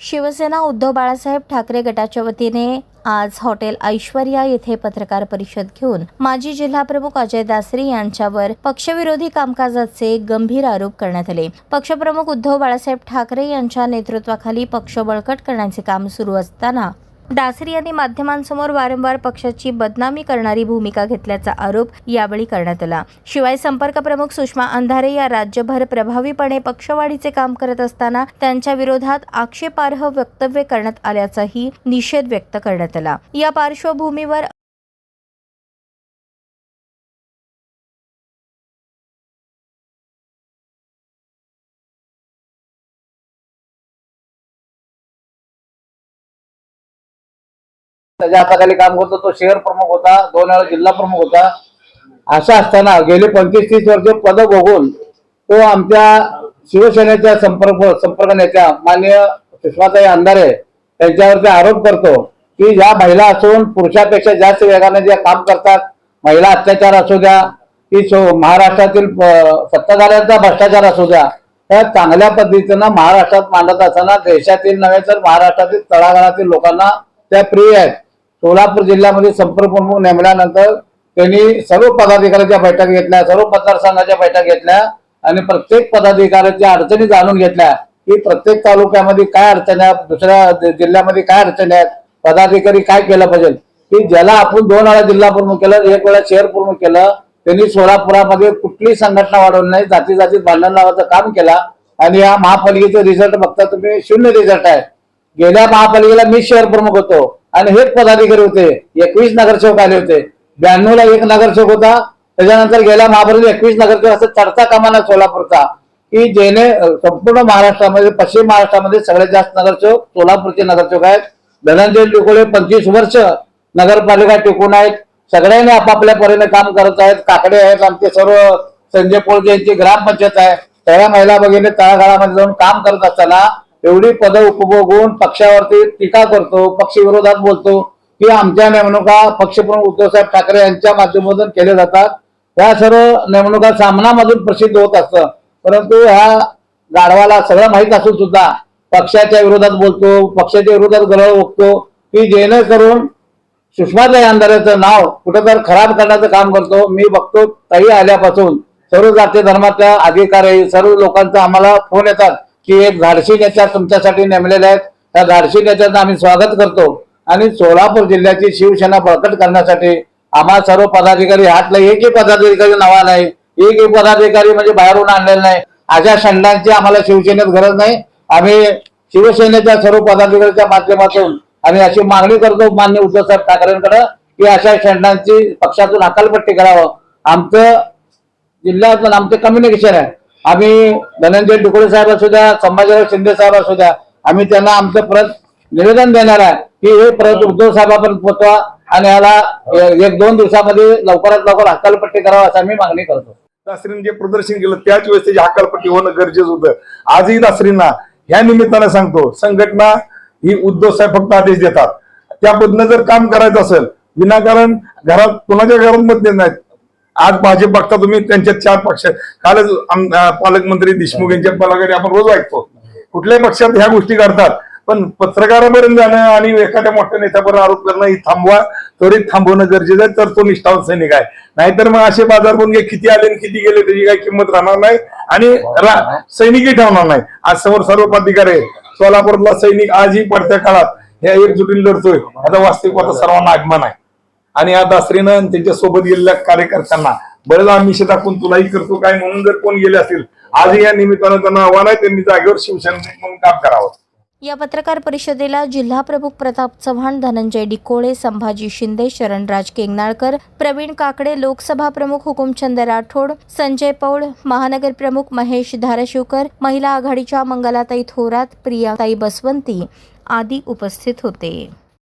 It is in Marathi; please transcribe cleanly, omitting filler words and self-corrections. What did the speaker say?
शिवसेना उद्धव बाळासाहेब ठाकरे गटाच्या वतीने आज हॉटेल ऐश्वर्या येथे पत्रकार परिषद घेऊन माजी जिल्हाप्रमुख अजय दासरी यांच्यावर पक्षविरोधी कामकाजाचे गंभीर आरोप करण्यात आले। पक्षप्रमुख उद्धव बाळासाहेब ठाकरे यांच्या नेतृत्वाखाली पक्ष बळकट करण्याचे काम सुरू असताना दासरी यांनी माध्यमांसमोर वारंवार पक्षाची बदनामी करणारी भूमिका घेतल्याचा आरोप यावेळी करण्यात आला। शिवाय संपर्क प्रमुख सुषमा अंधारे या राज्यभर प्रभावीपणे पक्षवाढीचे काम करत असताना त्यांच्या विरोधात आक्षेपार्ह वक्तव्य करण्यात आल्याचाही निषेध व्यक्त करण्यात आला। या पार्श्वभूमीवर त्याच्या हाताखाली काम करतो। तो शहर प्रमुख होता, 2 वेळा जिल्हा प्रमुख होता। असं असताना गेले 25-30 वर्ष पद भोगून तो आमच्या शिवसेनेच्या संपर्क नेत्या माननीय सुषमाताई अंधारे त्यांच्यावरती आरोप करतो की ज्या महिला असून पुरुषापेक्षा जास्त वेगाने जे काम करतात, महिला अत्याचार असू द्या की महाराष्ट्रातील सत्ताधाऱ्यांचा भ्रष्टाचार असू द्या, त्या चांगल्या पद्धतीनं महाराष्ट्रात मांडत असताना देशातील नव्हे तर महाराष्ट्रातील तळागाळातील लोकांना त्या प्रिय आहेत। सोलापूर जिल्ह्यामध्ये संपर्क प्रमुख नेमल्यानंतर त्यांनी सर्व पदाधिकाऱ्यांच्या बैठक घेतल्या, सर्व मतदारसंघाच्या बैठक घेतल्या आणि प्रत्येक पदाधिकाऱ्याच्या अडचणी जाणून घेतल्या की प्रत्येक तालुक्यामध्ये काय अडचणी आहेत, दुसऱ्या जिल्ह्यामध्ये काय अडचणी आहेत, पदाधिकारी काय केलं पाहिजे। की ज्याला आपण 2 वेळा जिल्हा प्रमुख केलं, 1 वेळा शहर प्रमुख केलं, त्यांनी सोलापुरामध्ये कुठलीही संघटना वाढवली नाही, जातीजातीत भांडण लावायचं काम केला आणि या महापालिकेचे रिझल्ट बघता तुम्ही 0 रिझल्ट आहे। गेल्या महापालिकेला मी शहर प्रमुख होतो आणि हेच पदाधिकारी होते, 21 नगरसेवक आले होते। 92 ला 1 नगरसेवक होता, त्याच्यानंतर गेल्या महापालिकेत 21 नगरसेवक असं चर्चा कामाला सोलापूरचा की जेणे संपूर्ण महाराष्ट्रामध्ये पश्चिम महाराष्ट्रामध्ये सगळ्यात जास्त नगरसेवक सोलापूरचे नगरसेवक आहेत। धनंजय डिकोळे 25 वर्ष नगरपालिका टिकून आहेत, सगळ्यांनी आपापल्या परीने काम करत आहेत। काकडे आहेत आमचे सर्व, संजय पोळगे यांची ग्रामपंचायत आहे, सगळ्या महिला भगिनी तळागाळामध्ये जाऊन काम करत असताना एवढी पद उपभोगून पक्षावरती टीका करतो, पक्ष विरोधात बोलतो की आमच्या नेमणुका पक्षप्रमुख उद्धवसाहेब ठाकरे यांच्या माध्यमातून केले जातात। या सर्व नेमणुका सामनामधून प्रसिद्ध होत असतं, परंतु ह्या गाढवाला सगळं माहीत असून सुद्धा पक्षाच्या विरोधात बोलतो, पक्षाच्या विरोधात गरळ ओकतो की जेणेकरून सुषमाताई अंधारेचं नाव कुठेतरी खराब करण्याचं काम करतो। मी बघतो ताई आल्यापासून सर्व जाती धर्माच्या अधिकारी सर्व लोकांचा आम्हाला फोन येतात की एक धाडसी नेत्या तुमच्यासाठी नेमलेले आहेत, त्या धाडसी नेत्यांचं आम्ही स्वागत करतो आणि सोलापूर जिल्ह्याची शिवसेना बळकट करण्यासाठी आम्हा सर्व पदाधिकारी हातला एकही पदाधिकारी नवा नाही, एकही पदाधिकारी म्हणजे बाहेरून आणलेला नाही। अशा षंडांची आम्हाला शिवसेनेत गरज नाही। आम्ही शिवसेनेच्या सर्व पदाधिकाऱ्यांच्या माध्यमातून आम्ही अशी मागणी करतो माननीय उद्धवसाहेब ठाकरेंकडे की अशा षंडांची पक्षातून हकालपट्टी करावं। आमचं जिल्ह्यातून आमचे कम्युनिकेशन आहे, आम्ही धनंजय डिकोळे साहेब असू द्या, संभाजीराव शिंदे साहेब असू द्या, आम्ही त्यांना आमचं परत निवेदन देणार आहे की हे परत उद्धव साहेबांपर्यंत पोहोचवा आणि याला 1-2 दिवसामध्ये लवकरात लवकर हकालपट्टी करावं असं आम्ही मागणी करतो। दासरीने जे प्रदर्शन केलं त्याच वेळेस त्याची हकालपट्टी होणं गरजेचं होतं। आजही दासरींना ह्या निमित्तानं सांगतो, संघटना ही उद्धव साहेब फक्त आदेश देतात, त्या पद्धतीनं जर काम करायचं असेल विनाकारण घरात कोणाच्या घरात मत देत नाहीत। आज भाजप बघता तुम्ही त्यांच्या 4 पक्ष, कालच पालकमंत्री देशमुख यांच्या पलाकडे आपण रोज ऐकतो, कुठल्याही पक्षात ह्या गोष्टी करतात, पण पत्रकारापर्यंत जाणं आणि एखाद्या मोठ्या नेत्यावर आरोप करणं ही थांबवा, त्वरित थांबवणं गरजेचं आहे, तर तो निष्ठावंत सैनिक आहे। नाहीतर मग असे बाजार कोण किती आले आणि किती गेले त्याची काही किंमत राहणार नाही आणि सैनिकही ठेवणार नाही। आज समोर सर्व पदाधिकारी सोलापूरला सैनिक आजही पडत्या काळात ह्या एकजुटीने लढतोय, याचा वास्तविकता सर्वांना अभिमान आहे आणि या दासरीनं त्यांच्या सोबत गेलेल्या कार्यकर्त्यांना बरेच आमिष दाखवून तुलाही करतो काय म्हणून जर कोण गेले असतील, आजही या निमित्तानं त्यांना आव्हान आहे त्यांनी जागेवर शिवसेना म्हणून काम करावं। या पत्रकार परिषदेला जिल्हा प्रमुख प्रताप चव्हाण, धनंजय डिकोळे, संभाजी शिंदे, शरणराज केंगनाळकर, प्रवीण काकडे, लोकसभा प्रमुख हुकुमचंद राठोड, संजय पौळ, महानगर प्रमुख महेश धाराशिवकर, महिला आघाडीच्या मंगलाताई थोरात, प्रियाताई बसवंती आदी उपस्थित होते।